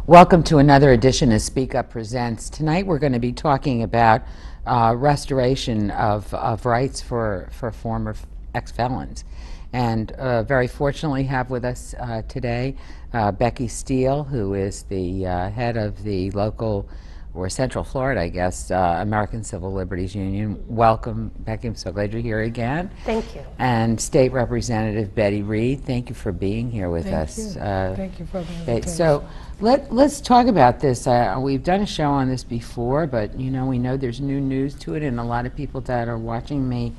Welcome to another edition of Speak Up Presents. Tonight we're going to be talking about restoration of rights for former ex-felons. And very fortunately have with us today Becky Steele, who is the head of the local, or Central Florida, I guess, American Civil Liberties Union. Welcome, Becky. I'm so glad you're here again. Thank you. And State Representative Betty Reed, thank you for being here with us. Thank you for the invitation. So let's talk about this. We've done a show on this before, but you know, we know there's new news to it, and a lot of people that are watching may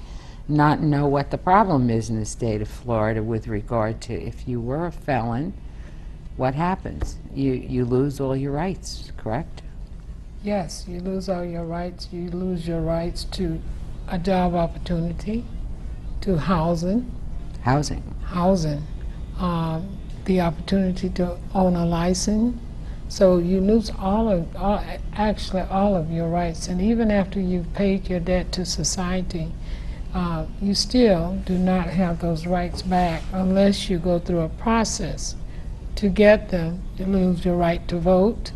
not know what the problem is in the state of Florida with regard to if you were a felon, what happens? You lose all your rights, correct? Yes, you lose all your rights. You lose your rights to a job opportunity, to housing, the opportunity to own a license. So you lose actually all of your rights. And even after you've paid your debt to society, you still do not have those rights back unless you go through a process to get them. You lose your right to vote.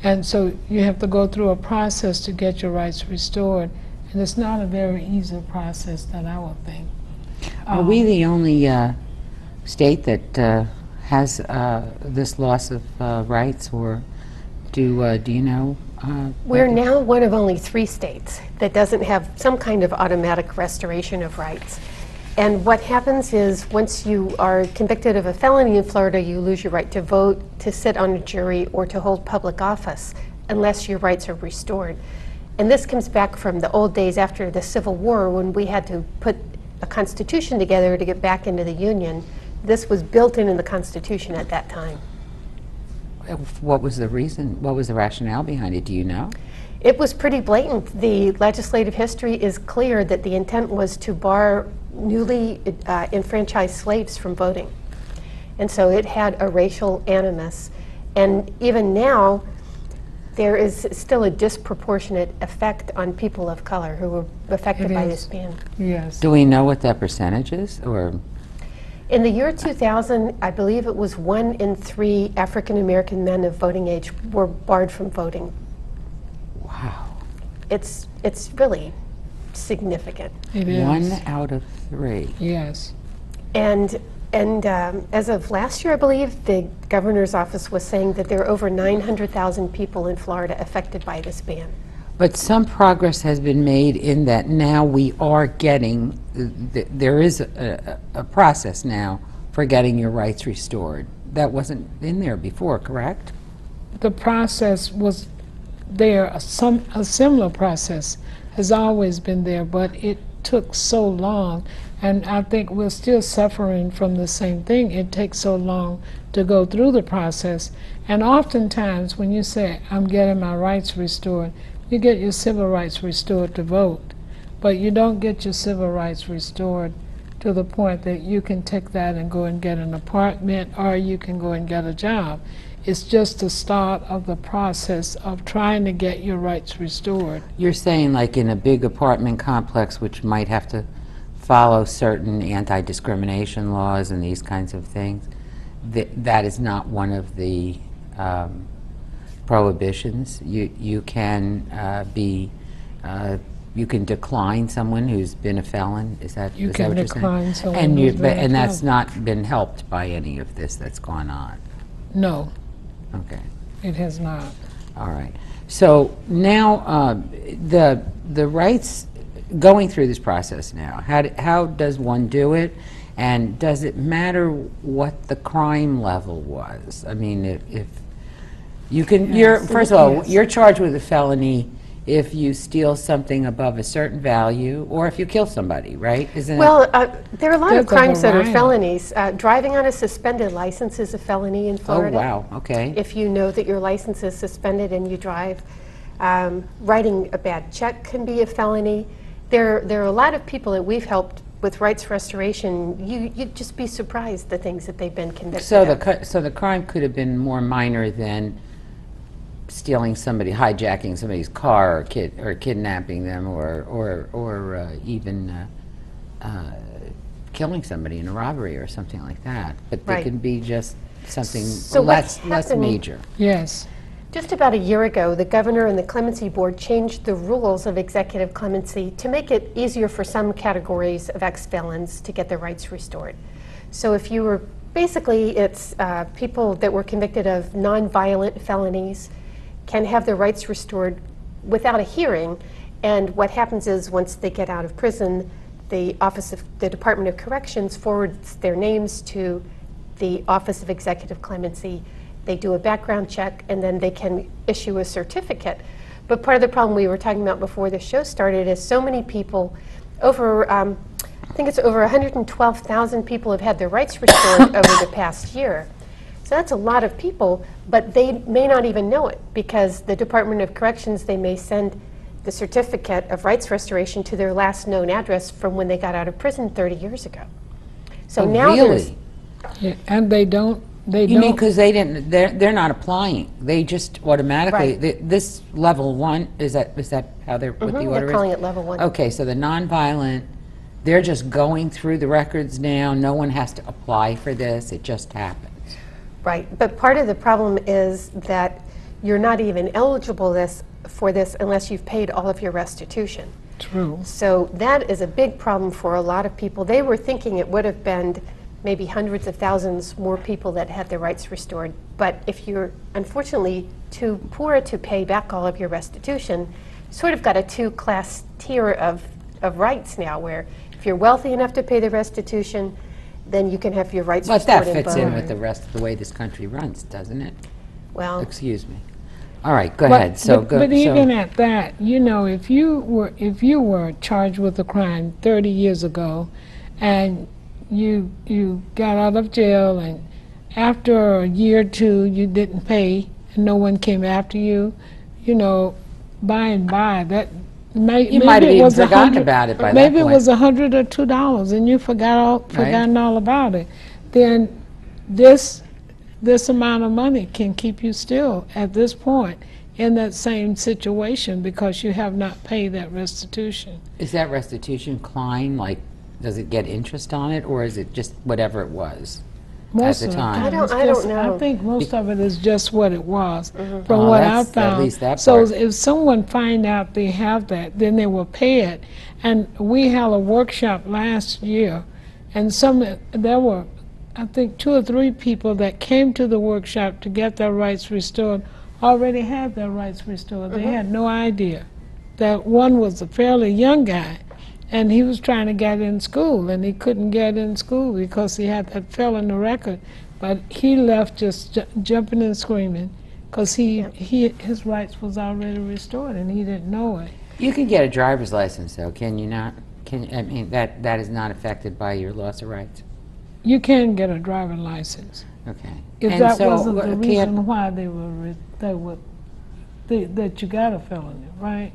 And so you have to go through a process to get your rights restored. And it's not a very easy process that I would think. Are we the only state that has this loss of rights, or do you know? We're now one of only 3 states that doesn't have some kind of automatic restoration of rights. And what happens is once you are convicted of a felony in Florida, you lose your right to vote, to sit on a jury, or to hold public office unless your rights are restored. And this comes back from the old days after the Civil War, when we had to put a constitution together to get back into the Union. This was built in the Constitution at that time. What was the reason? What was the rationale behind it? Do you know? It was pretty blatant. The legislative history is clear that the intent was to bar newly enfranchised slaves from voting. And so it had a racial animus. And even now, there is still a disproportionate effect on people of color who were affected by this ban. Yes. Do we know what that percentage is, or? In the year 2000, I believe it was 1 in 3 African American men of voting age were barred from voting. Wow. It's really significant. It is. 1 out of 3. Yes. And as of last year, I believe, the governor's office was saying that there are over 900,000 people in Florida affected by this ban. But some progress has been made in that now we are getting, there is a process now for getting your rights restored. That wasn't in there before, correct? The process was there. A similar process has always been there, but it took so long. And I think we're still suffering from the same thing. It takes so long to go through the process. And oftentimes when you say, I'm getting my rights restored, you get your civil rights restored to vote, but you don't get your civil rights restored to the point that you can take that and go and get an apartment, or you can go and get a job. It's just the start of the process of trying to get your rights restored. You're saying like in a big apartment complex, which might have to follow certain anti-discrimination laws and these kinds of things, that is not one of the prohibitions. You can you can decline someone who's been a felon. Is that You is can that what you're decline saying? someone who's been a And that's felon. not been helped by any of this that's gone on. No, Okay. it has not. All right. So now the rights going through this process now. How does one do it, and does it matter what the crime level was? I mean, if you can, Yes. first of all, Yes. you're charged with a felony if you steal something above a certain value, or if you kill somebody, right? Isn't Well, there are a lot There's of crimes that are variety. felonies. Driving on a suspended license is a felony in it? Oh, Florida. wow. Okay. If you know that your license is suspended and you drive. Writing a bad check can be a felony. There are a lot of people that we've helped with rights restoration. You'd just be surprised the things that they've been convicted of. So the crime could have been more minor than stealing somebody, hijacking somebody's car, or kidnapping them, or even killing somebody in a robbery or something like that. But they Right. can be just something So what less happened- major. Yes. Just about a year ago, the governor and the Clemency Board changed the rules of executive clemency to make it easier for some categories of ex-felons to get their rights restored. So if you were, basically it's people that were convicted of non-violent felonies can have their rights restored without a hearing. And what happens is once they get out of prison, the Department of Corrections forwards their names to the Office of Executive Clemency. They do a background check, and then they can issue a certificate. But part of the problem we were talking about before the show started is so many people, I think it's over 112,000 people have had their rights restored over the past year. So that's a lot of people, but they may not even know it because the Department of Corrections, they may send the certificate of rights restoration to their last known address from when they got out of prison 30 years ago. So Oh, now there's really? Yeah, and they don't. You mean because they didn't? They're not applying. They just automatically. Right. This level one is that how they're what the order they're is? calling it level 1. Okay, so the nonviolent, they're just going through the records now. No one has to apply for this. It just happens. Right, but part of the problem is that you're not even eligible for this unless you've paid all of your restitution. True. So that is a big problem for a lot of people. They were thinking it would have been maybe hundreds of thousands more people that had their rights restored. But if you're unfortunately too poor to pay back all of your restitution, you sort of got a two-class tier of rights now, where if you're wealthy enough to pay the restitution, then you can have your rights But restored. that fits in both. with the rest of the way this country runs, doesn't it? Well, Excuse me. All right, go ahead. So but, go. but even at that, you know, if you were charged with a crime 30 years ago, and you got out of jail, and after a year or two you didn't pay, and no one came after you, you know, by and by that You might have even forgotten about it by that maybe point. it was $100 or $2, and you forgotten all about it. Then this amount of money can keep you still at this point in that same situation because you have not paid that restitution. Is that restitution Klein? Like, does it get interest on it, or is it just whatever it was Most at of the the time? time, I don't- it's I don't just- know. I think most of it is just what it was, from Oh, what I that's- at found. least that So part. if someone find out they have that, then they will pay it. And we had a workshop last year, and there were, I think, 2 or 3 people that came to the workshop to get their rights restored already had their rights restored. They had no idea. That one was a fairly young guy, and he was trying to get in school, and he couldn't get in school because he had that felony record. But he left just jumping and screaming because his rights was already restored, and he didn't know it. You can get a driver's license, though, can you not? I mean, that is not affected by your loss of rights. You can get a driver's license. Okay. If And that so, wasn't the can't- reason why that you got a felony, right?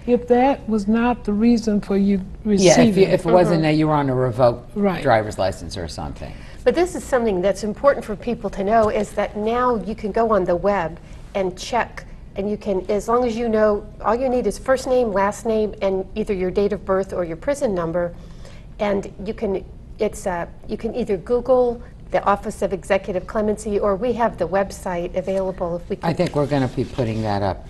If that was not the reason for you Yeah, receiving if it wasn't that you were on a revoked Right. driver's license or something. but this is something that's important for people to know, is that now you can go on the web and check, and you can, as long as you know, all you need is first name, last name, and either your date of birth or your prison number, and you can either Google the Office of Executive Clemency, or we have the website available if we can. I think we're going to be putting that up.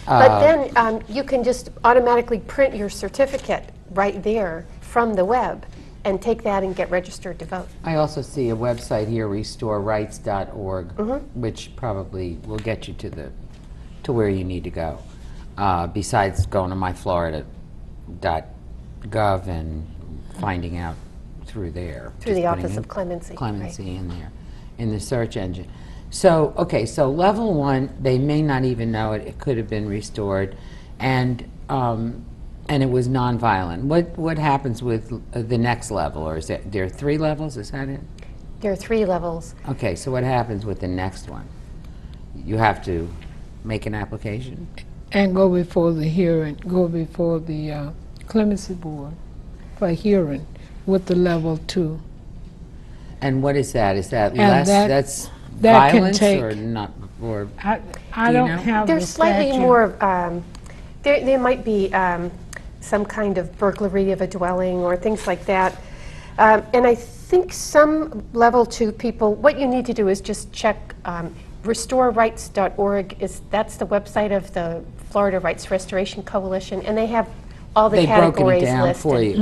But then you can just automatically print your certificate right there from the web and take that and get registered to vote. I also see a website here, restorerights.org, Mm-hmm. which probably will get you to where you need to go. Besides going to myflorida.gov and finding out through there. Through Just the putting Office in of Clemency, right. Clemency in there, in the search engine. So, okay, so level 1, they may not even know it. It could have been restored, and it was nonviolent. What happens with the next level, or is there are 3 levels? Is that it? There are 3 levels. Okay, so what happens with the next one? You have to make an application? and go before the hearing, go before the clemency board for a hearing with the level 2. And what is that? Is that And less, that can violence take- or not, or? I Do you don't know? have There's the slightly statute. more, there might be some kind of burglary of a dwelling or things like that. And I think some level 2 people, what you need to do is just check restorerights.org. That's the website of the Florida Rights Restoration Coalition, and they have all the They've broken categories it down listed. for you.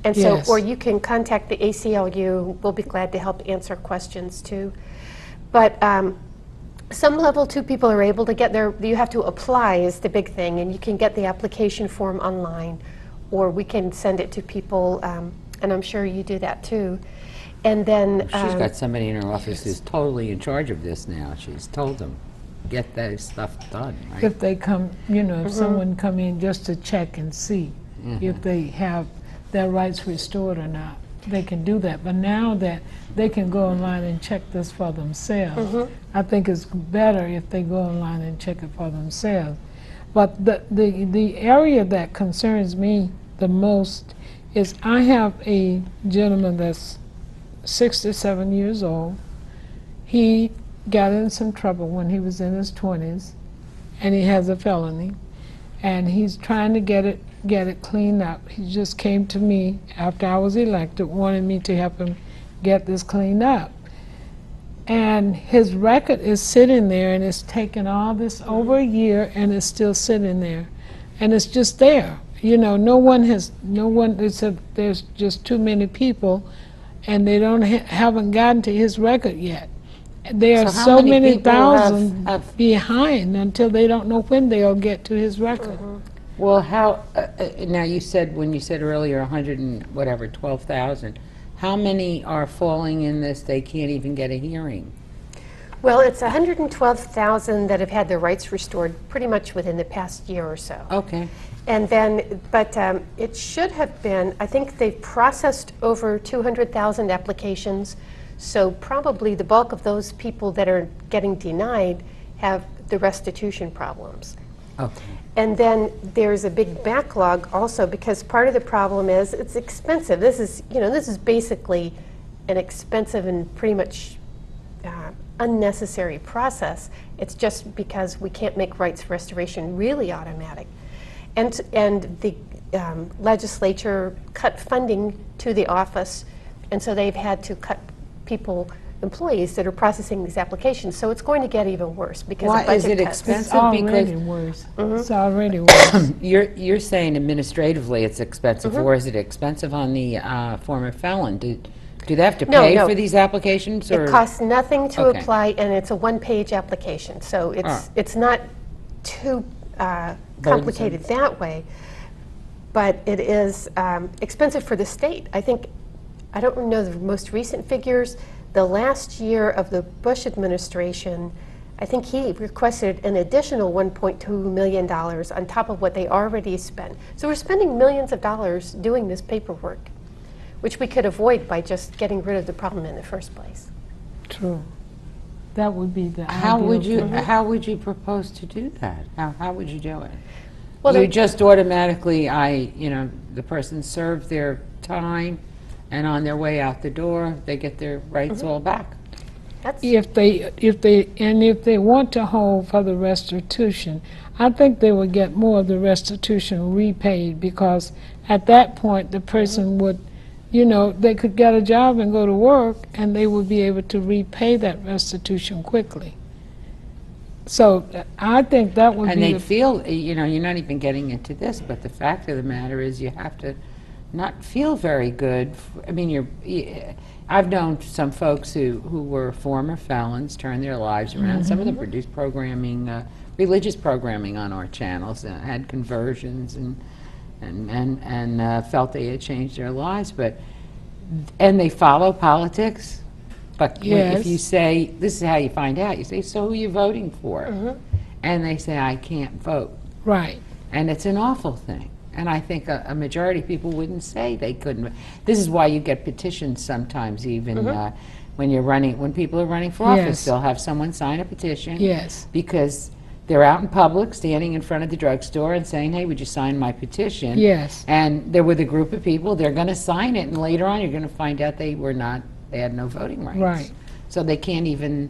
And Yes. so, or you can contact the ACLU. We'll be glad to help answer questions too. But some level 2 people are able to get their, you have to apply is the big thing, and you can get the application form online, or we can send it to people, and I'm sure you do that too. And then She's got somebody in her office who's totally in charge of this now. She's told them, get that stuff done, right? If they come, if someone come in just to check and see if they have their rights restored or not, they can do that. But now that they can go online and check this for themselves, I think it's better if they go online and check it for themselves. But the area that concerns me the most is I have a gentleman that's 67 years old. He got in some trouble when he was in his 20s, and he has a felony, and he's trying to get it cleaned up. He just came to me after I was elected, wanted me to help him get this cleaned up. And his record is sitting there, and it's taken all this over a year, and it's still sitting there, and it's just there. No one, there's just too many people, and they haven't gotten to his record yet. There are So how so many many people thousand have- behind until they don't know when they'll get to his record. Well, how, now you said, when you said earlier 100 and whatever, 12,000, how many are falling in this, they can't even get a hearing? well, it's 112,000 that have had their rights restored pretty much within the past year or so. Okay. And then, but it should have been, I think they've processed over 200,000 applications, so probably the bulk of those people that are getting denied have the restitution problems. Okay. And then there's a big backlog also, because part of the problem is it's expensive. This is basically an expensive and pretty much unnecessary process. It's just because we can't make rights restoration really automatic. And the legislature cut funding to the office, and so they've had to cut employees that are processing these applications. So it's going to get even worse because Why of budget is it cuts. expensive? It's already Because- worse. It's already worse. You're saying administratively it's expensive, or is it expensive on the former felon? Do they have to No, pay no. for these applications? Or? It costs nothing to Okay. apply, and it's a one-page application. So it's not too complicated that way, but it is expensive for the state. I don't know the most recent figures. The last year of the Bush administration, I think he requested an additional $1.2 million on top of what they already spent. So we're spending millions of dollars doing this paperwork, which we could avoid by just getting rid of the problem in the first place. True. That would be the How ideal would you thing. how would you propose to do that? How would you do it? Well, you the- just automatically, the person served their time, and on their way out the door, they get their rights all back. That's If they want to hold for the restitution, I think they would get more of the restitution repaid, because at that point the person would, they could get a job and go to work, and they would be able to repay that restitution quickly. So I think that would And be they the feel, you're not even getting into this, but the fact of the matter is you have to not feel very good. I've known some folks who were former felons, turned their lives around. Some of them produced programming, religious programming on our channels, had conversions and felt they had changed their lives, and they follow politics. But if you say, this is how you find out, you say, so who are you voting for? And they say, I can't vote. right. And it's an awful thing. And I think a majority of people wouldn't say they couldn't. This is why you get petitions sometimes, even when people are running for office. Yes. They'll have someone sign a petition. Yes. Because they're out in public, standing in front of the drugstore and saying, hey, would you sign my petition? Yes. And they're with a group of people, they're going to sign it, and later on you're going to find out they had no voting rights. Right. So they can't even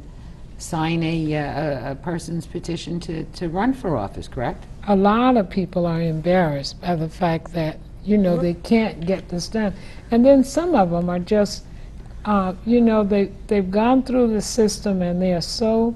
sign a person's petition to run for office, correct? A lot of people are embarrassed by the fact that, they can't get this done. And then some of them are just, you know, they've gone through the system and they are so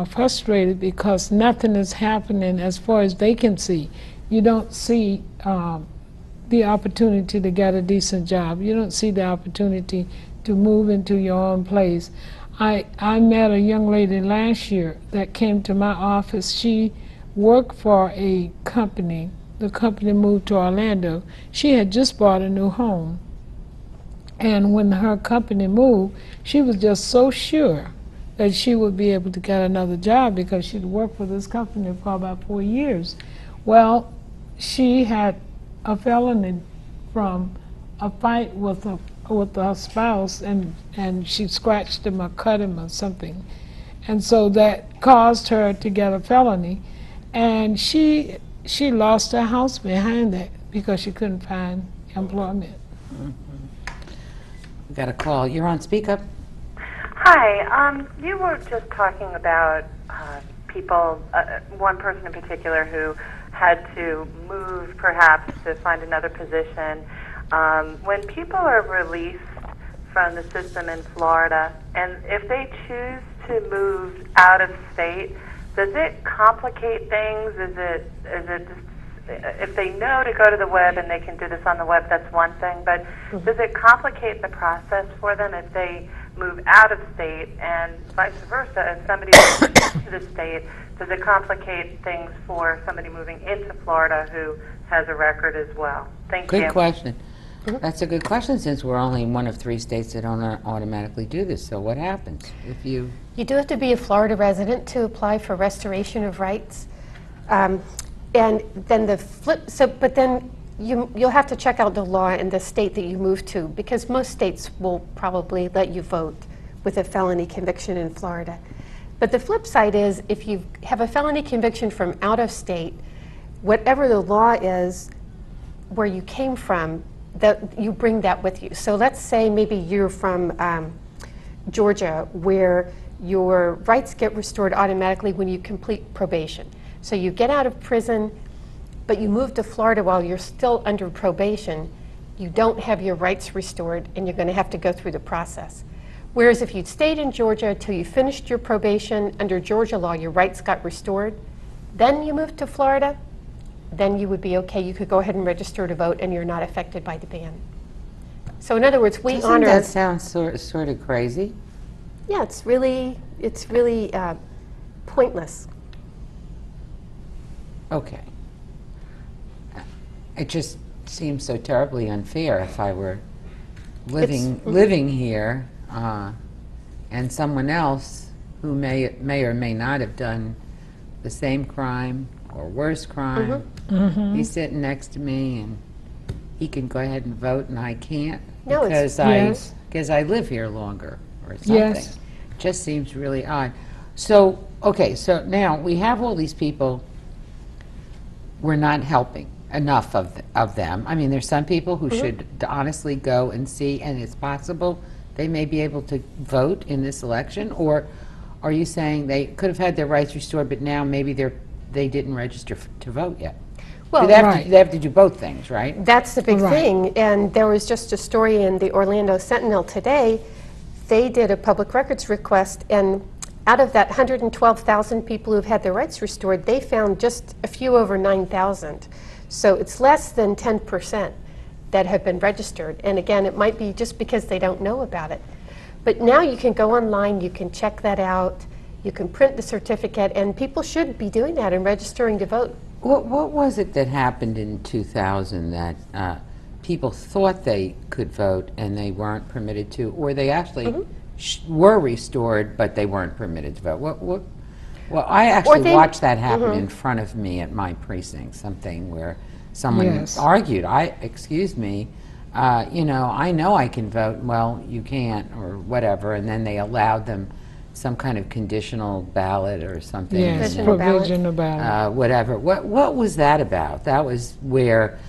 frustrated because nothing is happening as far as they can see. You don't see the opportunity to get a decent job. You don't see the opportunity to move into your own place. I met a young lady last year that came to my office. She worked for a company. The company moved to Orlando. She had just bought a new home. And when her company moved, she was just so sure that she would be able to get another job because she'd worked for this company for about 4 years. Well, she had a felony from a fight with her spouse, and she scratched him or cut him or something. And so that caused her to get a felony. And she lost her house behind that because she couldn't find employment. We got a call. You're on Speak Up. Hi. You were just talking about people, one person in particular who had to move perhaps to find another position. When people are released from the system in Florida, and if they choose to move out of state, does it complicate things? Is it just, if they know to go to the web and they can do this on the web, that's one thing, but does it complicate the process for them if they move out of state, and vice versa, if somebody moves into the state, does it complicate things for somebody moving into Florida who has a record as well? Thank you. Good question. That's a good question, since we're only one of 3 states that don't automatically do this. So what happens if you... You do have to be a Florida resident to apply for restoration of rights. And then the flip, but then you'll have to check out the law in the state that you move to, because most states will probably let you vote with a felony conviction in Florida. But the flip side is, if you have a felony conviction from out of state, whatever the law is where you came from, that you bring that with you. So let's say maybe you're from Georgia, where your rights get restored automatically when you complete probation. So you get out of prison, but you move to Florida while you're still under probation. You don't have your rights restored, and you're going to have to go through the process. Whereas if you'd stayed in Georgia until you finished your probation, under Georgia law, your rights got restored, then you moved to Florida, then you would be okay. You could go ahead and register to vote, and you're not affected by the ban. So in other words, we honor... Doesn't that sound sort of crazy? Yeah, it's really pointless. Okay. It just seems so terribly unfair if I were living here and someone else who may or may not have done the same crime or worse crime. He's sitting next to me and he can go ahead and vote and I can't because I live here longer or something. Yes. Just seems really odd. So, okay, so now we have all these people. We're not helping enough of them. I mean, there's some people who should honestly go and see, and it's possible they may be able to vote in this election, or are you saying they could have had their rights restored, but now maybe they didn't register to vote yet? Well, they have to do both things, right? That's the big thing, and there was just a story in the Orlando Sentinel today. They did a public records request, and out of that 112,000 people who've had their rights restored, they found just a few over 9,000. So it's less than 10% that have been registered. And again, it might be just because they don't know about it. But now you can go online, you can check that out, you can print the certificate, and people should be doing that and registering to vote. What was it that happened in 2000 that people thought they could vote and they weren't permitted to, or they actually were restored but they weren't permitted to vote? Well, I actually watched that happen in front of me at my precinct, something where someone argued, excuse me, you know I can vote, well, you can't, or whatever, and then they allowed them some kind of conditional ballot or something. Yes, provisional ballot. Whatever. What was that about? That was where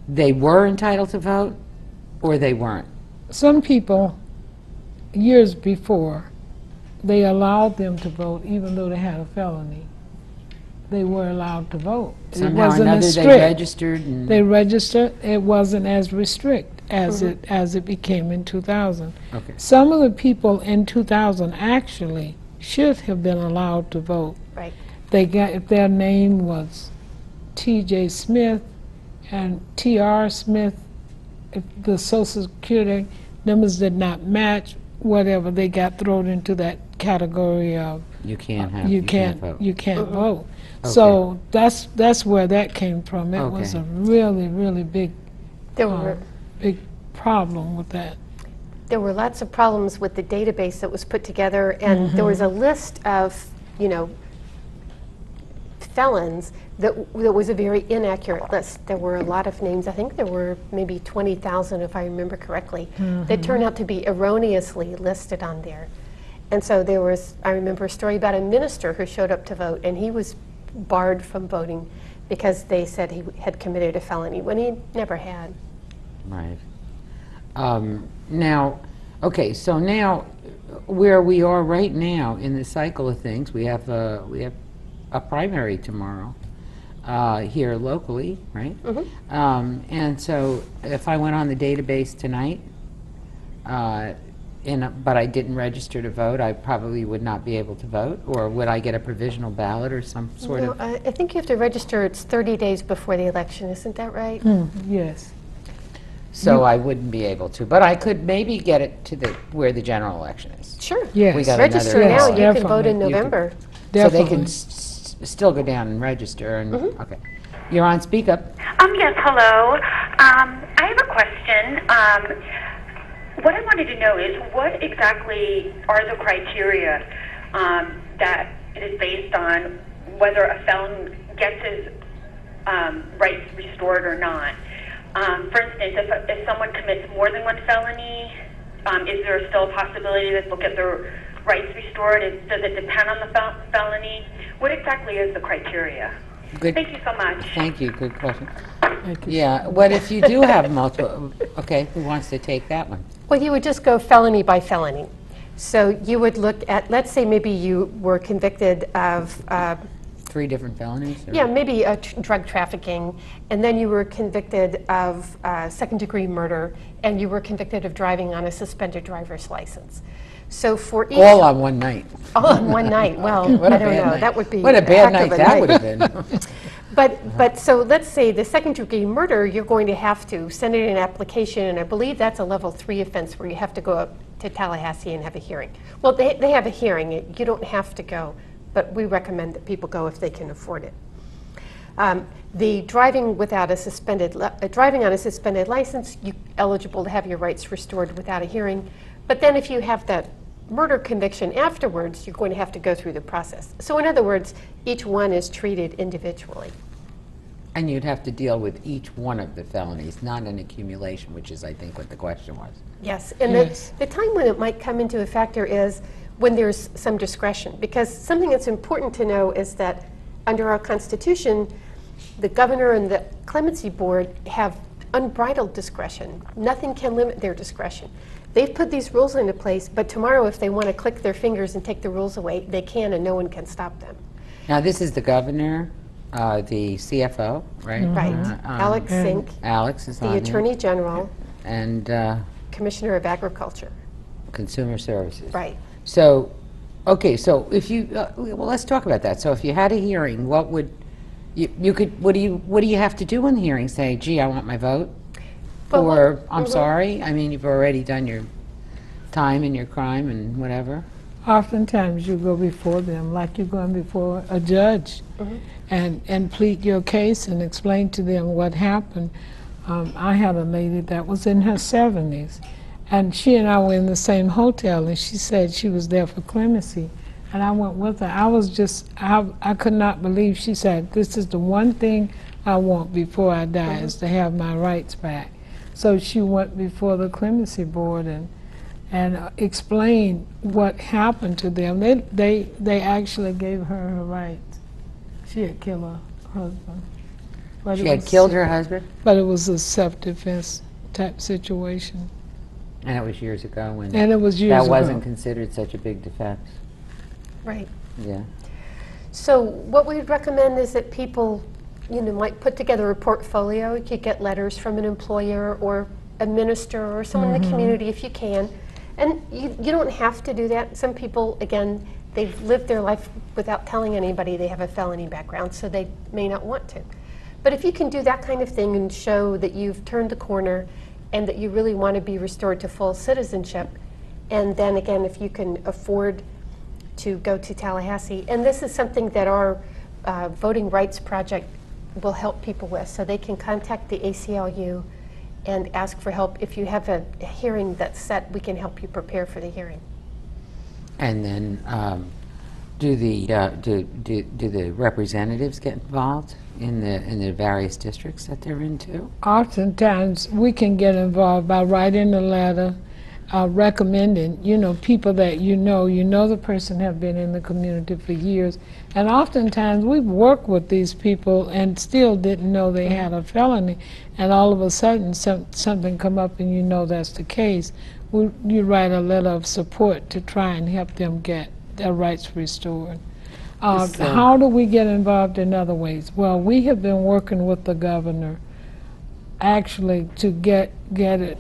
they were entitled to vote, or they weren't? Some people, years before, they allowed them to vote even though they had a felony. They were allowed to vote. Somehow it wasn't or another as they strict. registered? And They registered. It wasn't as restrict. as it became in 2000. Okay. Some of the people in 2000 actually should have been allowed to vote. Right. They got, if their name was T.J. Smith and T.R. Smith, if the Social Security numbers did not match, whatever, they got thrown into that category of You can't have. you can't can't vote. you can't vote. Okay. So that's where that came from. It was Okay. a really big There were big problem with that. there were lots of problems with the database that was put together, and there was a list of, felons that was a very inaccurate list. There were a lot of names. I think there were maybe 20,000, if I remember correctly, that turned out to be erroneously listed on there. And so there was, I remember a story about a minister who showed up to vote, and he was barred from voting because they said he had committed a felony when he never had. Right. Now, okay, so now where we are right now in the cycle of things, we have a primary tomorrow here locally, right? And so if I went on the database tonight, but I didn't register to vote, I probably would not be able to vote, or would I get a provisional ballot or some sort No, of? I think you have to register. It's 30 days before the election, isn't that right? Yes. So I wouldn't be able to, but I could maybe get it to where the general election is. Sure. Yes. We got Register another now. ballot. You can vote in Definitely. November. So they can Definitely. still go down and register and, okay. You're on Speak Up. Yes, hello. I have a question. What I wanted to know is what exactly are the criteria that it is based on whether a felon gets his rights restored or not? For instance, if someone commits more than one felony, is there still a possibility that they'll get their rights restored? Does it depend on the felony? What exactly is the criteria? Good. Thank you so much. Thank you, good question. Thank you. Yeah, what if you do have multiple, okay, who wants to take that one? Well, you would just go felony by felony. So you would look at, let's say maybe you were convicted of 3 different felonies? or- yeah, maybe drug trafficking, and then you were convicted of second-degree murder, and you were convicted of driving on a suspended driver's license. So for each... All on one night. All on one night. Well, What a I don't bad know. night. That would be What a bad heck night of a that would have been. But so let's say the second-degree murder, you're going to have to send in an application, and I believe that's a level 3 offense where you have to go up to Tallahassee and have a hearing. Well, they have a hearing. You don't have to go, but we recommend that people go if they can afford it. The driving without a suspended driving on a suspended license, you're eligible to have your rights restored without a hearing. But then if you have that murder conviction afterwards, you're going to have to go through the process. So in other words, each one is treated individually. And you'd have to deal with each one of the felonies, not an accumulation, which is, I think, what the question was. Yes, and Yes. the time when it might come into a factor is when there's some discretion. Because something that's important to know is that under our Constitution, the governor and the clemency board have unbridled discretion. Nothing can limit their discretion. They've put these rules into place, but tomorrow if they want to click their fingers and take the rules away, they can, and no one can stop them. Now, this is the governor, the CFO, right? Right. Alex and Sink, Alex is on the there. Attorney General, And Commissioner of Agriculture. Consumer Services. Right. So, okay, so if you, well, let's talk about that. So if you had a hearing, what would, you could, what do you have to do in the hearing? Say, gee, I want my vote? Well, Or, I'm sorry, I mean, you've already done your time and your crime and whatever. Oftentimes you go before them like you're going before a judge and plead your case and explain to them what happened. I had a lady that was in her 70s, and she and I were in the same hotel, and she said she was there for clemency, and I went with her. I was just, I could not believe. She said, this is the one thing I want before I die is to have my rights back. So she went before the clemency board and explained what happened to them. They actually gave her her rights. She had killed her husband. But She it had was- killed her husband? But it was a self-defense type situation. And it was years ago when And it was years that ago. wasn't considered such a big defense. Right. Yeah. So what we'd recommend is that people, might put together a portfolio. You could get letters from an employer or a minister or someone in the community if you can. And you don't have to do that. Some people, again, they've lived their life without telling anybody they have a felony background, so they may not want to. But if you can do that kind of thing and show that you've turned the corner and that you really want to be restored to full citizenship, and then again, if you can afford to go to Tallahassee, and this is something that our Voting Rights Project will help people with, so they can contact the ACLU and ask for help. If you have a hearing that's set, we can help you prepare for the hearing. And then do the representatives get involved in the various districts that they're in too? Oftentimes, we can get involved by writing a letter, recommending, people that you know the person have been in the community for years. And oftentimes, we've worked with these people and still didn't know they had a felony, and all of a sudden, something come up and you know that's the case. You write a letter of support to try and help them get their rights restored. How do we get involved in other ways? Well, we have been working with the governor actually to get it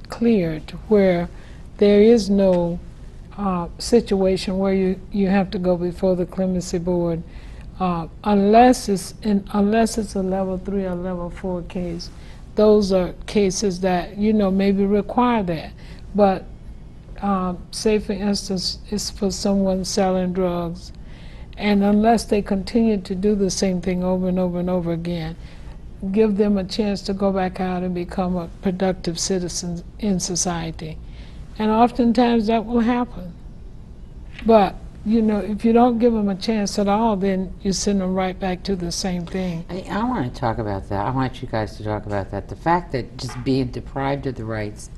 cleared where there is no situation where you have to go before the clemency board unless it's a level 3 or level 4 case. Those are cases that maybe require that. But say for instance it's for someone selling drugs, and unless they continue to do the same thing over and over and over again, give them a chance to go back out and become a productive citizen in society. And oftentimes that will happen. But if you don't give them a chance at all, then you send them right back to the same thing. I want to talk about that. I want you guys to talk about that. The fact that just being deprived of the rights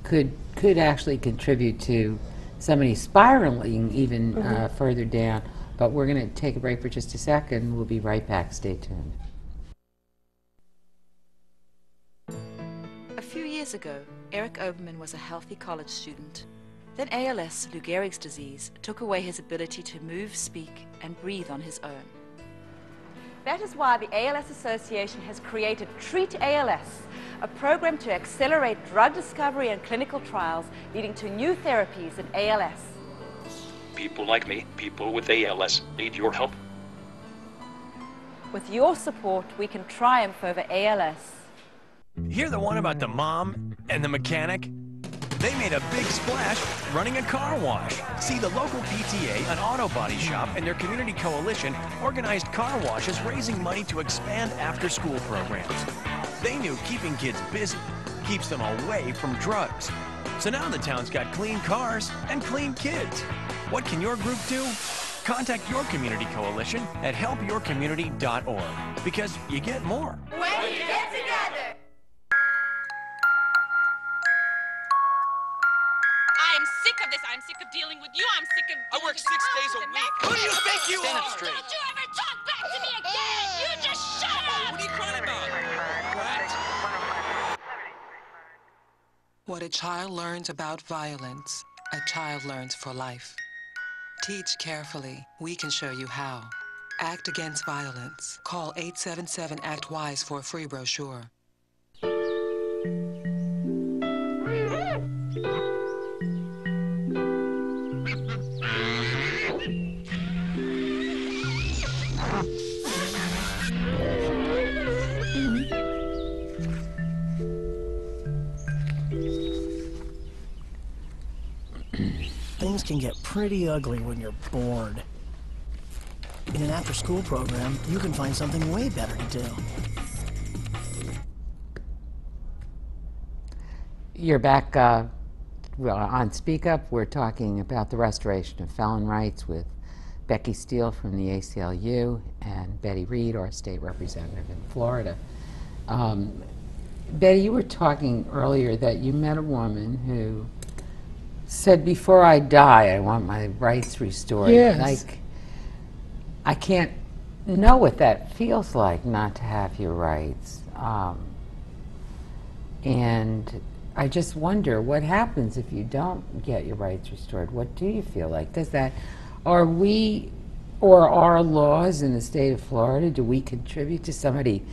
could actually contribute to somebody spiraling even further down. But we're going to take a break for just a second. We'll be right back. Stay tuned. A few years ago, Eric Oberman was a healthy college student. Then ALS, Lou Gehrig's disease, took away his ability to move, speak, and breathe on his own. That is why the ALS Association has created Treat ALS, a program to accelerate drug discovery and clinical trials leading to new therapies in ALS. People like me, people with ALS, need your help. With your support, we can triumph over ALS. Hear the one about the mom and the mechanic? They made a big splash running a car wash. See, the local PTA, an auto body shop, and their community coalition organized car washes, raising money to expand after-school programs. They knew keeping kids busy keeps them away from drugs. So now the town's got clean cars and clean kids. What can your group do? Contact your community coalition at helpyourcommunity.org, because you get more when you get together. I am sick of this. I'm sick of dealing with you. I'm sick of I work 6 days a week. Who do you think you Stand are? up straight. Don't you ever talk back to me again. You just shut up. What are you crying about? What? What a child learns about violence, a child learns for life. Teach carefully. We can show you how. Act against violence. Call 877-ACT-WISE for a free brochure. Things can get pretty ugly when you're bored. In an after-school program, you can find something way better to do. You're back on Speak Up. We're talking about the restoration of felon rights with Becky Steele from the ACLU and Betty Reed, our state representative in Florida. Betty, you were talking earlier that you met a woman who said, before I die, I want my rights restored. Yes. Like, I can't know what that feels like, not to have your rights. And I just wonder what happens if you don't get your rights restored. What do you feel like? Does that, are we, or our laws in the state of Florida, do we contribute to somebody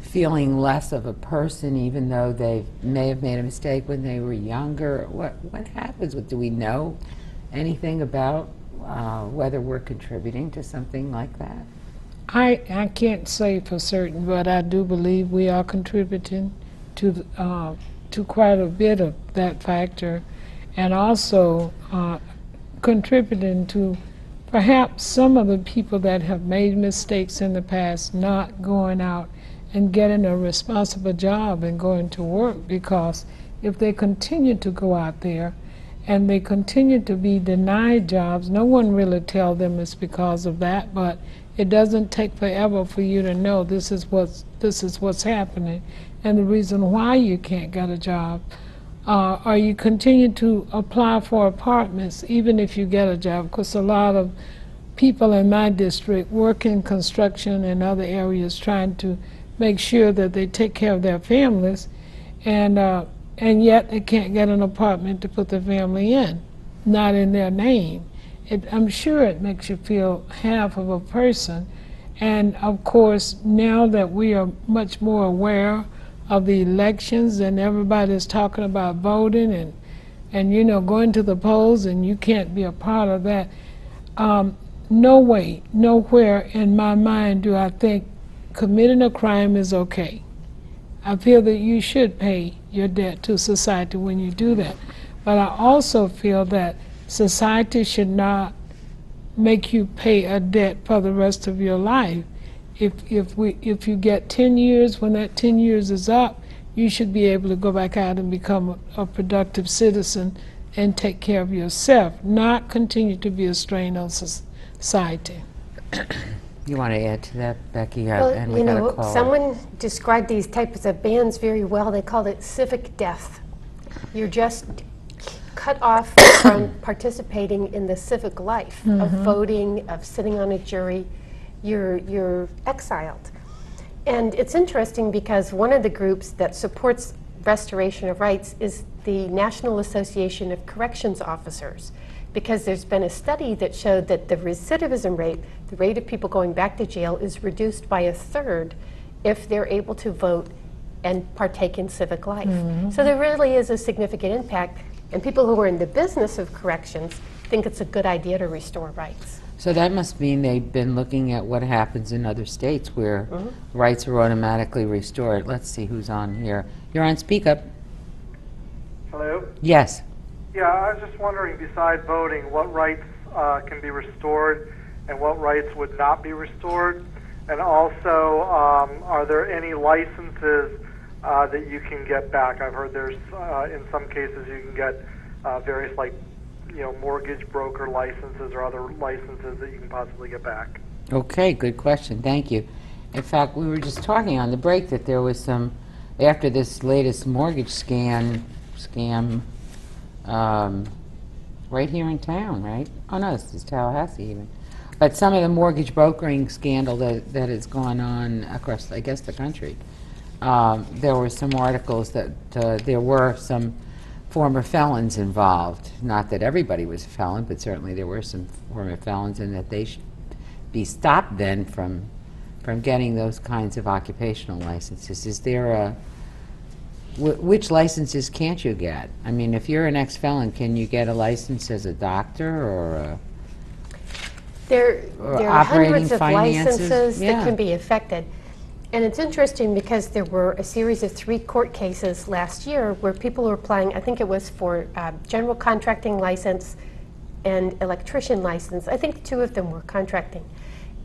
feeling less of a person, even though they may have made a mistake when they were younger? What happens? Do we know anything about whether we're contributing to something like that? I can't say for certain, but I do believe we are contributing to quite a bit of that factor, and also contributing to perhaps some of the people that have made mistakes in the past not going out and getting a responsible job and going to work, because if they continue to go out there and they continue to be denied jobs, no one really tell them it's because of that, but it doesn't take forever for you to know this is what's happening and the reason why you can't get a job. Or you continue to apply for apartments even if you get a job, because a lot of people in my district work in construction and other areas trying to make sure that they take care of their families, and yet they can't get an apartment to put their family in, not in their name. I'm sure it makes you feel half of a person. And of course, now that we are much more aware of the elections and everybody's talking about voting and you know, going to the polls, and you can't be a part of that, no way, nowhere in my mind do I think committing a crime is okay. I feel that you should pay your debt to society when you do that. But I also feel that society should not make you pay a debt for the rest of your life. If you get 10 years, when that 10 years is up, you should be able to go back out and become a productive citizen and take care of yourself, not continue to be a strain on society. You want to add to that, Becky? Well, And we you got a know, call. someone described these types of bans very well. They called it civic death. You're just cut off from participating in the civic life of voting, of sitting on a jury. You're exiled. And it's interesting because one of the groups that supports restoration of rights is the National Association of Corrections Officers, because there's been a study that showed that the recidivism rate, the rate of people going back to jail, is reduced by 1/3 if they're able to vote and partake in civic life. So there really is a significant impact, and people who are in the business of corrections think it's a good idea to restore rights. So that must mean they've been looking at what happens in other states where rights are automatically restored. Let's see who's on here. You're on Speak Up. Hello? Yes. Yeah, I was just wondering, besides voting, what rights can be restored and what rights would not be restored? And also, are there any licenses that you can get back? I've heard there's, in some cases, you can get various, like, you know, mortgage broker licenses or other licenses that you can possibly get back. Okay, good question. Thank you. In fact, we were just talking on the break that there was some, after this latest mortgage scam, right here in town, right? Oh no, this is Tallahassee even. But some of the mortgage brokering scandal that has gone on across, I guess, the country. There were some articles that there were some former felons involved. Not that everybody was a felon, but certainly there were some former felons, and that they should be stopped then from getting those kinds of occupational licenses. Is there a which licenses can't you get? I mean, if you're an ex-felon, can you get a license as a doctor or There are hundreds of finances? licenses Yeah. that can be affected. And it's interesting because there were a series of 3 court cases last year where people were applying, I think it was for general contracting license and electrician license. I think 2 of them were contracting.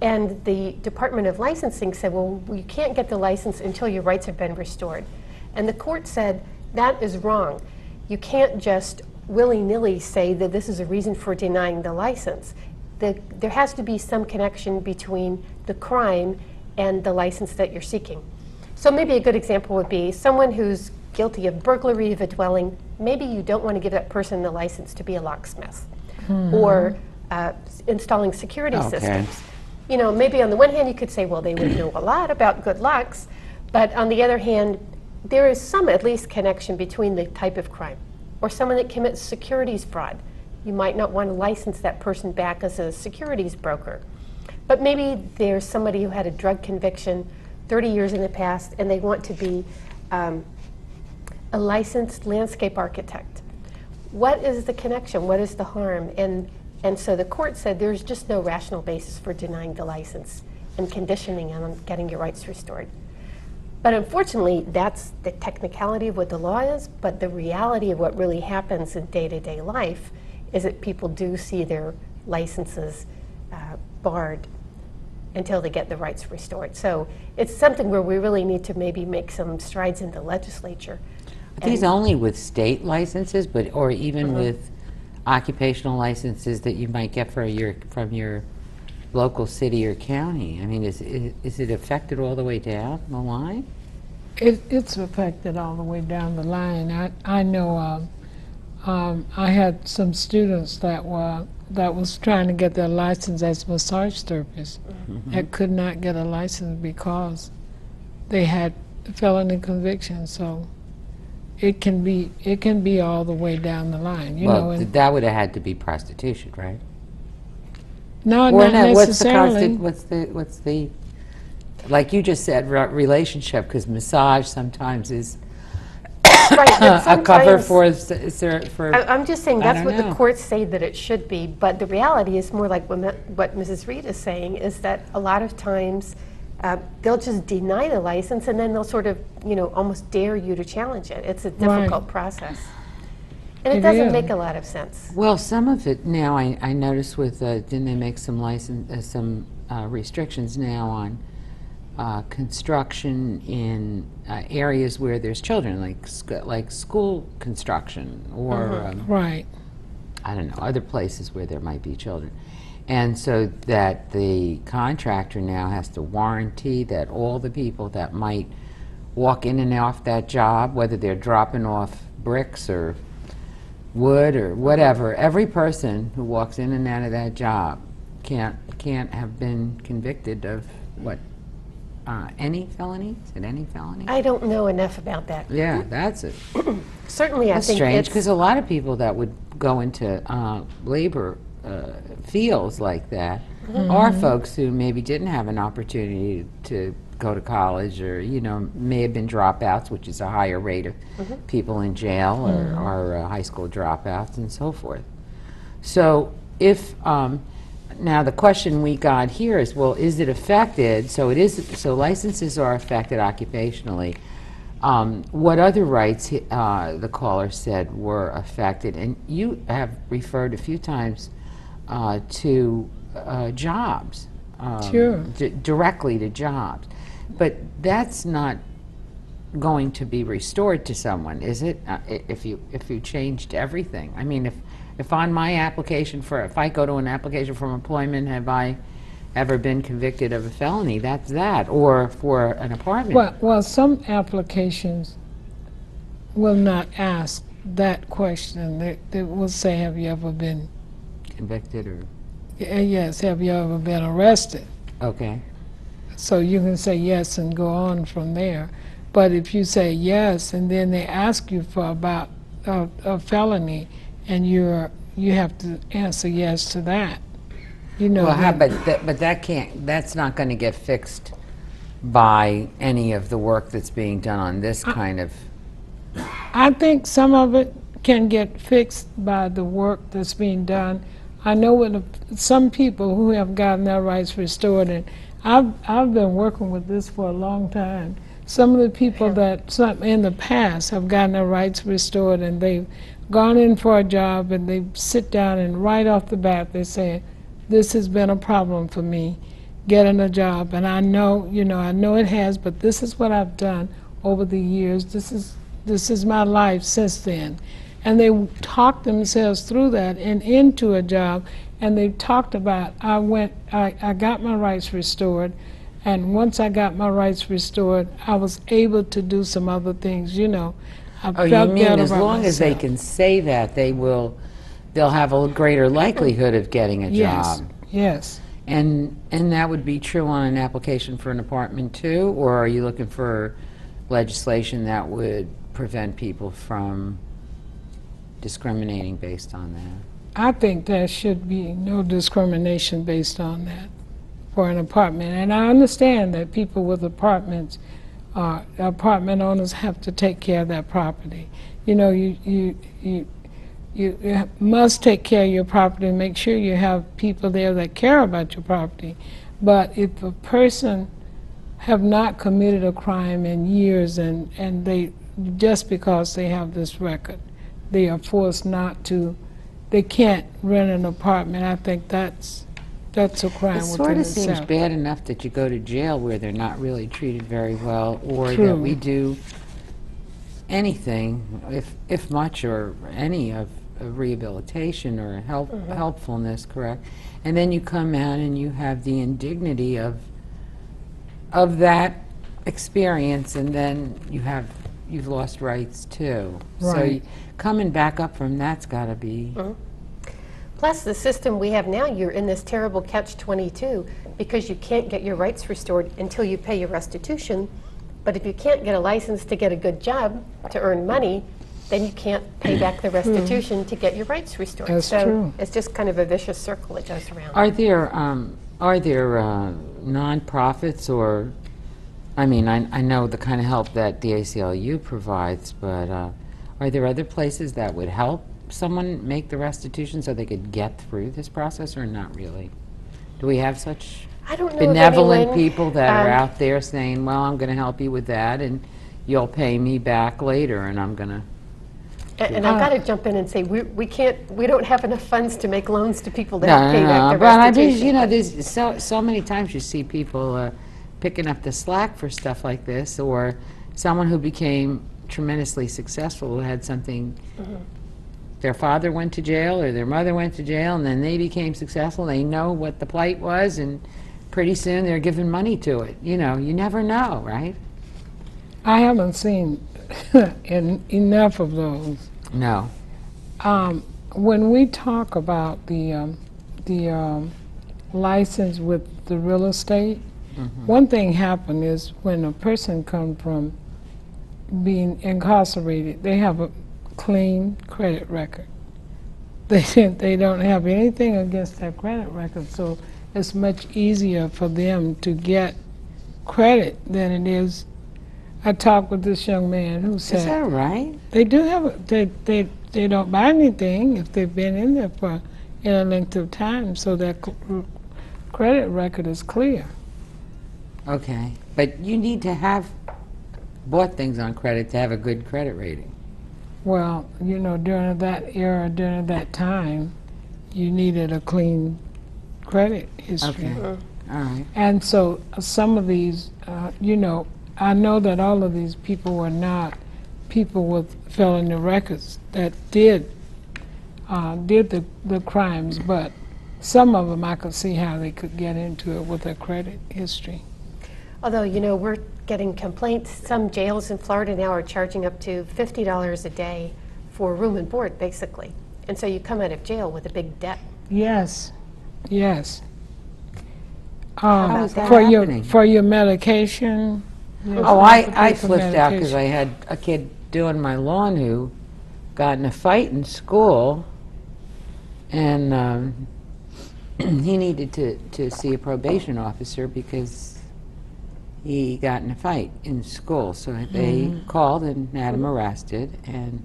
And the Department of Licensing said, well, you can't get the license until your rights have been restored. And the court said, that is wrong. You can't just willy-nilly say that this is a reason for denying the license. There has to be some connection between the crime and the license that you're seeking. So maybe a good example would be someone who's guilty of burglary of a dwelling. Maybe you don't want to give that person the license to be a locksmith or installing security systems. You know, maybe on the one hand you could say, well, they would know a lot about good locks, but on the other hand, there is some at least connection between the type of crime. Or someone that commits securities fraud. You might not want to license that person back as a securities broker. But maybe there's somebody who had a drug conviction 30 years in the past, and they want to be a licensed landscape architect. What is the connection? What is the harm? And so the court said there's just no rational basis for denying the license and conditioning on getting your rights restored. But unfortunately, that's the technicality of what the law is, but the reality of what really happens in day-to-day life is that people do see their licenses barred until they get the rights restored. So it's something where we really need to maybe make some strides in the legislature. Are these only with state licenses, or even with occupational licenses that you might get from your local city or county? I mean, is it affected all the way down the line? It's affected all the way down the line. I know I had some students that was trying to get their license as massage therapists that could not get a license because they had felony convictions. So it can be all the way down the line. You know, that would have had to be prostitution, right? No, not necessarily. What's the like you just said, relationship? Because massage sometimes is a cover for. I'm just saying that's what the courts say that it should be, but the reality is more like what Mrs. Reed is saying is that a lot of times they'll just deny the license and then they'll sort of, almost dare you to challenge it. It's a difficult process. And it doesn't make a lot of sense. Well, some of it now, I noticed with, didn't they make some restrictions now on construction in areas where there's children, like school construction or right. I don't know, other places where there might be children. And so that the contractor now has to warranty that all the people that might walk in and off that job, whether they're dropping off bricks or wood or whatever, every person who walks in and out of that job can't have been convicted of any felony? Is it any felony? I don't know enough about that. Yeah, that's it. Certainly, that's I think strange because a lot of people that would go into labor fields like that are folks who maybe didn't have an opportunity to go to college, or may have been dropouts, which is a higher rate of people in jail, or high school dropouts and so forth. So if now the question we got here is, well, is it affected? So licenses are affected occupationally. What other rights, the caller said, were affected? And you have referred a few times to jobs, sure. Directly to jobs. But that's not going to be restored to someone, is it? If you changed everything. I mean, if on my application if I go to an application for employment, have I ever been convicted of a felony? That's that. Or for an apartment. Well, some applications will not ask that question. They will say, have you ever been convicted or? Yes, have you ever been arrested? Okay. So you can say yes and go on from there. But if you say yes and then they ask you for about a felony and you have to answer yes to that. Well, but that's not going to get fixed by any of the work that's being done on this kind of. I think some of it can get fixed by the work that's being done. I know with some people who have gotten their rights restored, and I've been working with this for a long time. Some of the people that in the past have gotten their rights restored, and they've gone in for a job, and they sit down and right off the bat they say, "This has been a problem for me, getting a job, and I know it has, but this is what I've done over the years. This is my life since then." And they talked themselves through that and into a job, and they talked about, I got my rights restored, and once I got my rights restored, I was able to do some other things, I felt you mean better as about long as they myself. can say that, they'll have a greater likelihood of getting a job? Yes. And that would be true on an application for an apartment too, or are you looking for legislation that would prevent people from discriminating based on that? I think there should be no discrimination based on that. for an apartment. And I understand that people with apartments, apartment owners have to take care of their property. You know, you must take care of your property and make sure you have people there that care about your property. But if a person have not committed a crime in years and they, just because they have this record, they are forced not to, they can't rent an apartment, I think that's a crime It within sort of itself. seems bad enough that you go to jail where they're not really treated very well, or True. that we do anything, if much, or any of rehabilitation or helpfulness, correct? And then you come out and you have the indignity of that experience, and then you've lost rights too. Right. So coming back up from that's got to be. Plus, the system we have now, you're in this terrible catch-22 because you can't get your rights restored until you pay your restitution. But if you can't get a license to get a good job to earn money, then you can't pay back the restitution to get your rights restored. That's so true. It's just kind of a vicious circle that goes around. Are there nonprofits, or, I mean, I know the kind of help that the ACLU provides, but are there other places that would help someone make the restitution so they could get through this process, or not really? Do we have such I don't know benevolent of anyone, people that are out there saying, well, I'm going to help you with that, and you'll pay me back later, and I'm going to... And I've got to jump in and say, we don't have enough funds to make loans to people that pay back their but restitution. you know, there's so many times you see people picking up the slack for stuff like this, or someone who became tremendously successful, who had something, their father went to jail or their mother went to jail, and then they became successful. They know what the plight was, and pretty soon they're giving money to it. You know, you never know, right? I haven't seen enough of those. No. When we talk about the license with the real estate, one thing happened is when a person comes from being incarcerated, they have a clean credit record. They don't have anything against their credit record, so it's much easier for them to get credit than it is. I talked with this young man who said, Is that right? They do have they don't buy anything if they've been in there for a length of time, so their credit record is clear. Okay, but you need to have bought things on credit to have a good credit rating. Well, you know, during that era, during that time, you needed a clean credit history. Okay, all right. And so some of these, you know, I know that all of these people were not people with felony records that did the crimes, but some of them I could see how they could get into it with their credit history. Although, you know, we're getting complaints. Some jails in Florida now are charging up to $50 a day for room and board, basically. And so you come out of jail with a big debt. Yes, yes. How is that for happening? your medication. Oh, I flipped out because I had a kid doing my lawn who got in a fight in school, and he needed to see a probation officer because he got in a fight in school. So they called and had him arrested, and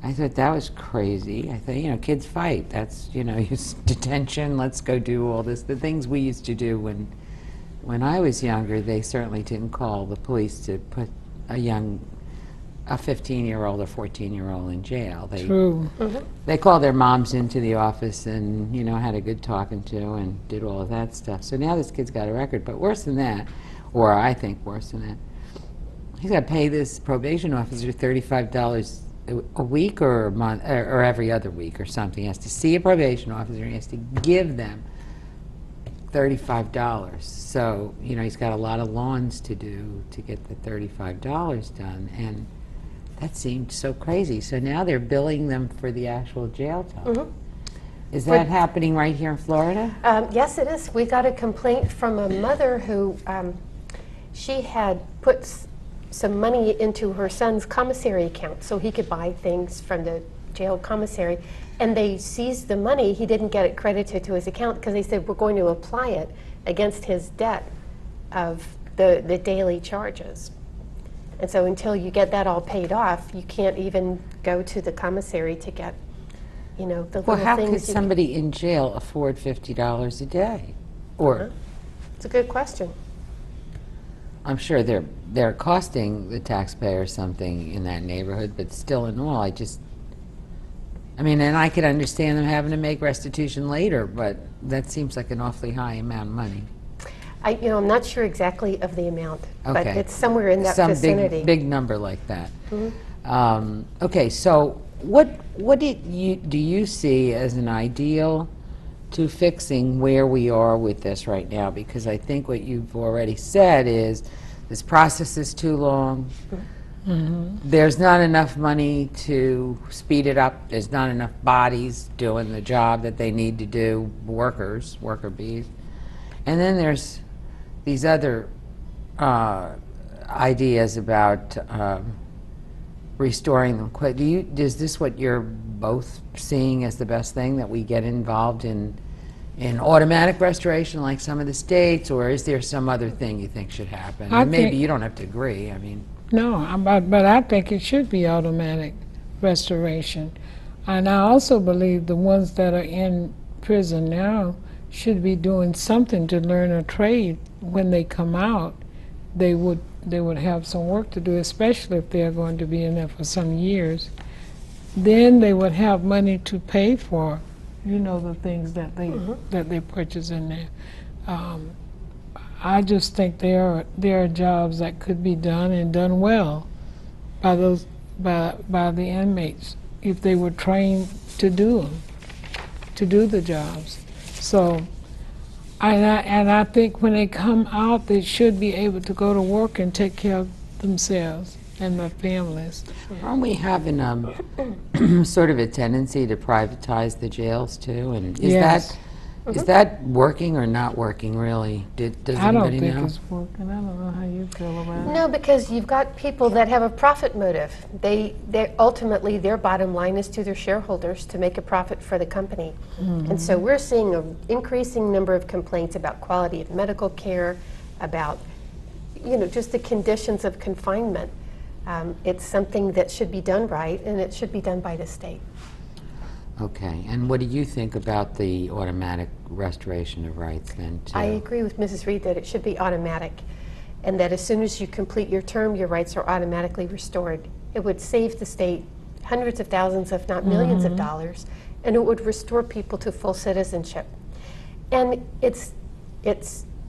I thought that was crazy. I thought, you know, kids fight. That's, you know, detention, let's go do all this. The things we used to do when I was younger, they certainly didn't call the police to put a 15-year-old or 14-year-old in jail. True. They called their moms into the office and, you know, had a good talking to and did all of that stuff. So now this kid's got a record, but worse than that, or I think worse than that, he's got to pay this probation officer $35 a week or a month, or every other week or something. He has to see a probation officer and he has to give them $35. So, you know, he's got a lot of lawns to do to get the $35 done, and that seemed so crazy. So now they're billing them for the actual jail time. Is that happening right here in Florida? Yes, it is. We got a complaint from a mother who she had put some money into her son's commissary account so he could buy things from the jail commissary, and they seized the money. He didn't get it credited to his account because they said, we're going to apply it against his debt of the daily charges. And so until you get that all paid off, you can't even go to the commissary to get, the Well, little how things. could somebody in jail afford $50 a day? Or It's a good question. I'm sure they're costing the taxpayer something in that neighborhood, but still in all, and I could understand them having to make restitution later, but that seems like an awfully high amount of money. I'm not sure exactly of the amount, but Okay. it's somewhere in that Some vicinity. big number like that. Mhm. Okay, so what do you see as an ideal to fixing where we are with this right now? Because I think what you've already said is this process is too long. There's not enough money to speed it up. There's not enough bodies doing the job that they need to do, worker bees. And then there's these other ideas about restoring them. Is this what you're both seeing as the best thing, that we get involved in automatic restoration like some of the states, or is there some other thing you think should happen? And maybe you don't have to agree. No, but I think it should be automatic restoration. And I also believe the ones that are in prison now should be doing something to learn a trade. When they come out, they would have some work to do, especially if they're going to be in there for some years. Then they would have money to pay for, the things that they purchase in there. I just think there are jobs that could be done and done well by the inmates if they were trained to do them, to do the jobs. So, and I think when they come out, they should be able to go to work and take care of themselves and their families. Aren't we having sort of a tendency to privatize the jails too? And is that working or not working really? Does I don't anybody think know? it's working. I don't know how you feel about it. No, because you've got people that have a profit motive. They ultimately, their bottom line is to their shareholders to make a profit for the company. And so we're seeing an increasing number of complaints about quality of medical care, about just the conditions of confinement. It's something that should be done right, and it should be done by the state. Okay, and what do you think about the automatic restoration of rights then, too? I agree with Mrs. Reed that it should be automatic, and that as soon as you complete your term, your rights are automatically restored. It would save the state hundreds of thousands, if not millions of dollars, and it would restore people to full citizenship. And it's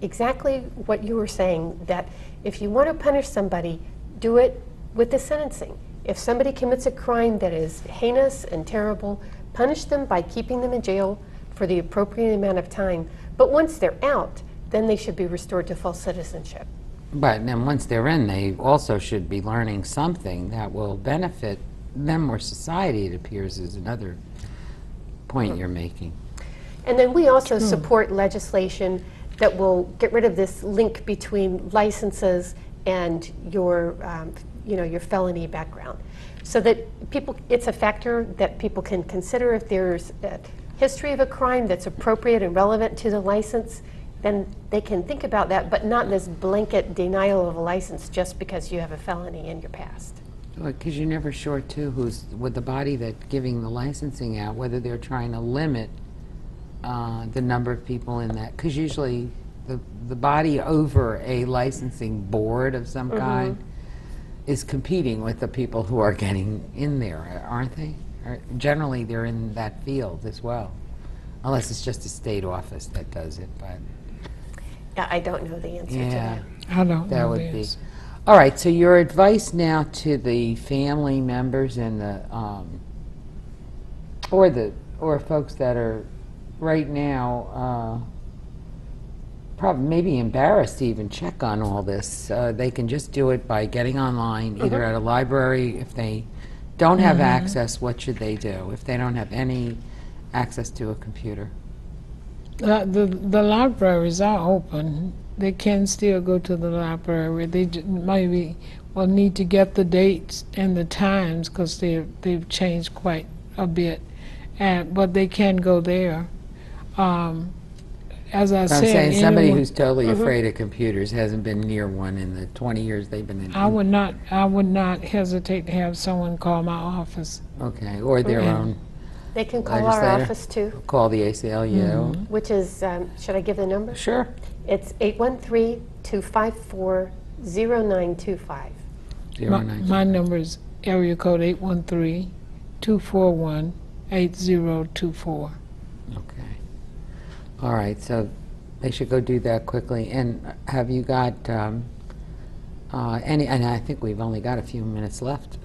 exactly what you were saying, that if you want to punish somebody, do it with the sentencing. If somebody commits a crime that is heinous and terrible, punish them by keeping them in jail for the appropriate amount of time. But once they're out, then they should be restored to full citizenship. But then once they're in, they also should be learning something that will benefit them or society, it appears, is another point you're making. And then we also support legislation that will get rid of this link between licenses and your felony background. So that it's a factor that people can consider. If there's a history of a crime that's appropriate and relevant to the license, then they can think about that, but not this blanket denial of a license just because you have a felony in your past. Because you're never sure, too, who's with the body that's giving the licensing out, whether they're trying to limit the number of people in that. Because usually the body over a licensing board of some kind is competing with the people who are getting in there, aren't they? Generally, they're in that field as well, unless it's just a state office that does it. But yeah, I don't know the answer to that. I don't that know would this. be. All right. So your advice now to the family members and the or folks that are right now probably maybe embarrassed to even check on all this. They can just do it by getting online, either at a library. If they don't have access, what should they do if they don't have any access to a computer? The libraries are open. They can still go to the library. They maybe will need to get the dates and the times because they've changed quite a bit, but they can go there. as I I'm said, saying somebody anyone- who's totally afraid of computers hasn't been near one in the 20 years they've been in. I would not hesitate to have someone call my office. Okay, or their own They can call our legislator. office too, Call the ACLU. which is, should I give the number? Sure. It's 813-254-0925. My number is area code 813-241-8024. Okay. All right, so they should go do that quickly. And have you got any, and I think we've only got a few minutes left,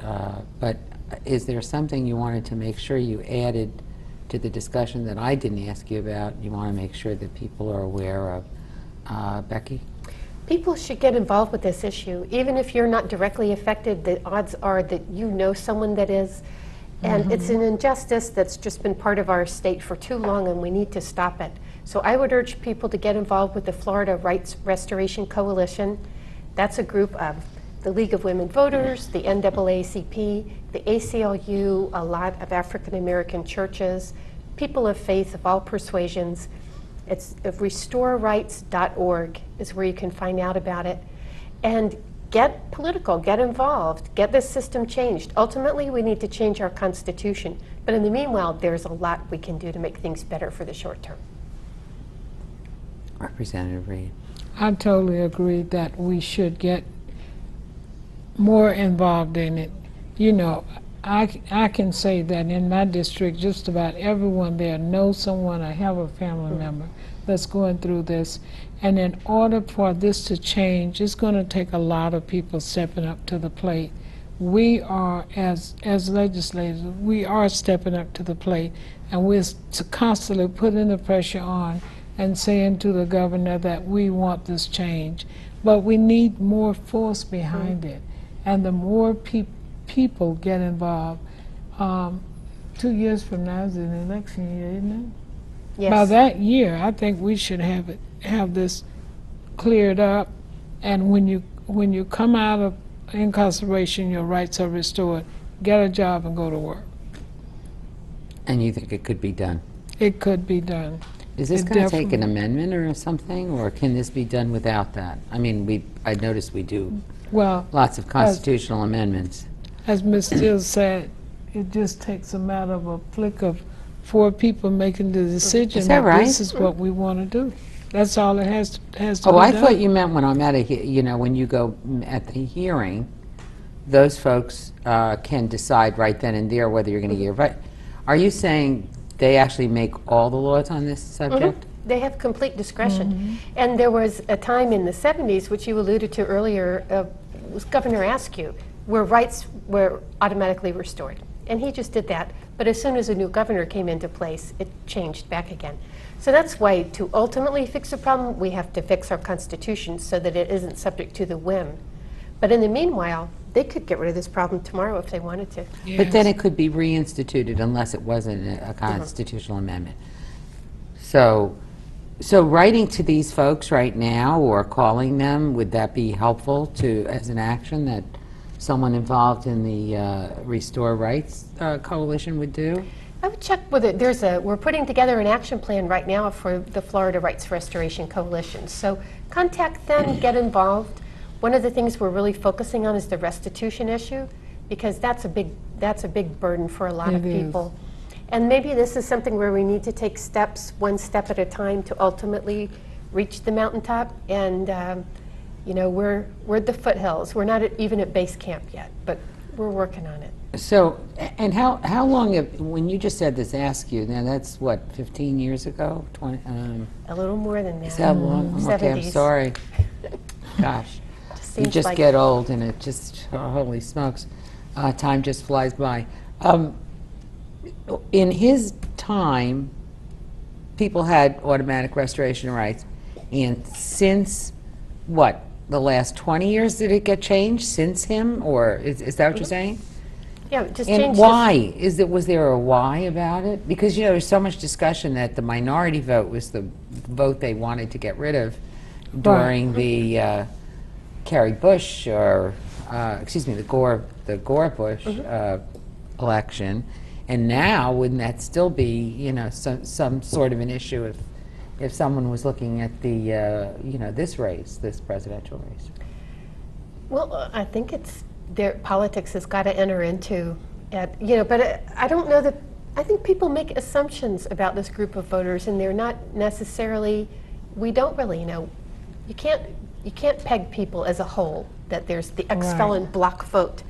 but is there something you wanted to make sure you added to the discussion that I didn't ask you about, you want to make sure that people are aware of? Becky? People should get involved with this issue. Even if you're not directly affected, the odds are that you know someone that is. And it's an injustice that's just been part of our state for too long, and we need to stop it. So I would urge people to get involved with the Florida Rights Restoration Coalition. That's a group of the League of Women Voters, the NAACP, the ACLU, a lot of African American churches, people of faith of all persuasions. It's restorerights.org is where you can find out about it. And get political, get involved, get this system changed. Ultimately, we need to change our Constitution. But in the meanwhile, there's a lot we can do to make things better for the short term. Representative Reed. I totally agree that we should get more involved in it. You know, I can say that in my district, just about everyone there knows someone or have a family member that's going through this. And in order for this to change, it's going to take a lot of people stepping up to the plate. We are, as legislators, we are stepping up to the plate, and we're constantly putting the pressure on and saying to the governor that we want this change. But we need more force behind it. And the more people get involved, 2 years from now is an election year, isn't it? Yes. By that year, I think we should have this cleared up, and when you come out of incarceration, your rights are restored. Get a job and go to work. And you think it could be done? It could be done. Is this going to take an amendment or something, or can this be done without that? I mean, I noticed we do lots of constitutional amendments. As Ms. Steele said, it just takes a matter of a flick of 4 people making the decision Is that right? this is what we want to do. That's all it has to be I done. thought you meant when I'm at when you go at the hearing, those folks can decide right then and there whether you're going to get right. Are you saying they actually make all the laws on this subject? They have complete discretion. And there was a time in the 70s, which you alluded to earlier, was Governor Askew, where rights were automatically restored. And he just did that. But as soon as a new governor came into place, it changed back again. So that's why to ultimately fix the problem, we have to fix our Constitution so that it isn't subject to the whim. But in the meanwhile, they could get rid of this problem tomorrow if they wanted to. Yes. But then it could be reinstituted unless it wasn't a constitutional amendment. So writing to these folks right now or calling them, would that be helpful as an action that someone involved in the Restore Rights Coalition would do? I would check with it. We're putting together an action plan right now for the Florida Rights Restoration Coalition. So contact them, get involved. One of the things we're really focusing on is the restitution issue, because that's a big burden for a lot of people. And maybe this is something where we need to take steps, one step at a time, to ultimately reach the mountaintop. And we're at the foothills. We're not even at base camp yet, but we're working on it. So, and how long when you just said this Askew, now that's what, 15 years ago? 20? A little more than that. Is that long? 70s. Okay, I'm sorry. Gosh. You just get old and it just, holy smokes, time just flies by. In his time, people had automatic restoration rights, and since, what, the last 20 years did it get changed since him, or is that what you're saying? Yeah, it just and changed. Why? Was there a why about it? Because there's so much discussion that the minority vote was the vote they wanted to get rid of during the Kerry Bush, or the Gore Bush election, and now wouldn't that still be some sort of an issue if someone was looking at the, you know, this race, this presidential race? Well, I think it's politics has got to enter into it, you know, but I don't know that, I think people make assumptions about this group of voters, and they're not necessarily, we don't really know. You can't peg people as a whole, that there's the ex-felon block vote.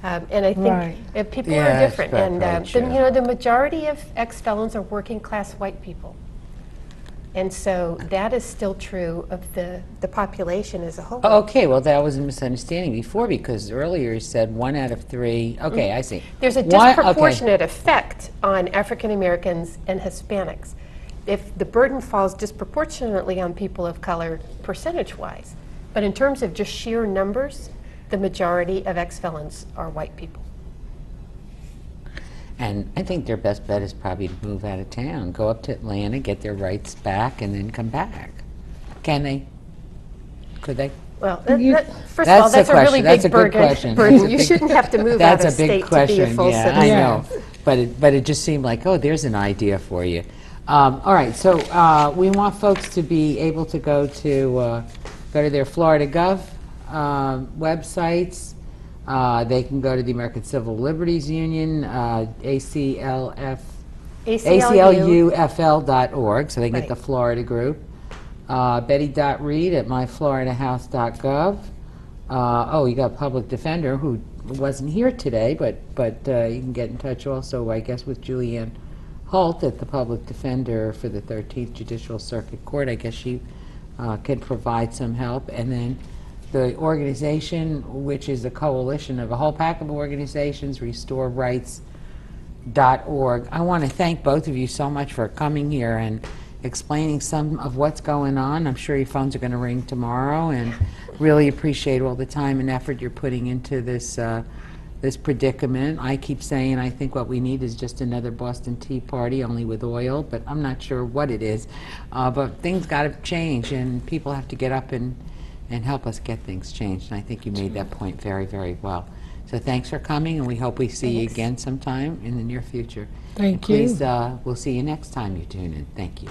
And I think people are different, and you know, the majority of ex-felons are working class white people. And so that is still true of the population as a whole. Okay, well, that was a misunderstanding before, because earlier you said 1 out of 3. Okay, I see. There's a disproportionate effect on African Americans and Hispanics. If the burden falls disproportionately on people of color, percentage-wise, but in terms of just sheer numbers, the majority of ex-felons are white people. And I think their best bet is probably to move out of town, go up to Atlanta, get their rights back, and then come back. Can they? Could they? Well, first of all, that's a really big burden. You shouldn't have to move out of state to be a full citizen. I know. But it just seemed like, oh, there's an idea for you. All right, so we want folks to be able to go to their Florida Gov websites. They can go to the American Civil Liberties Union, ACLUFL.org, so they can get the Florida group. Betty.Reed at myfloridahouse.gov. Oh, you got Public Defender, who wasn't here today, but you can get in touch also, I guess, with Julianne Holt at the Public Defender for the 13th Judicial Circuit Court. I guess she can provide some help. And then the organization, which is a coalition of a whole pack of organizations, restorerights.org. I want to thank both of you so much for coming here and explaining some of what's going on. I'm sure your phones are going to ring tomorrow, and really appreciate all the time and effort you're putting into this this predicament. I keep saying I think what we need is just another Boston Tea Party, only with oil, but I'm not sure what it is. But things got to change, and people have to get up and help us get things changed. And I think you made that point very, very well. So thanks for coming, and we hope we see you again sometime in the near future. Thank you. Please, we'll see you next time you tune in. Thank you.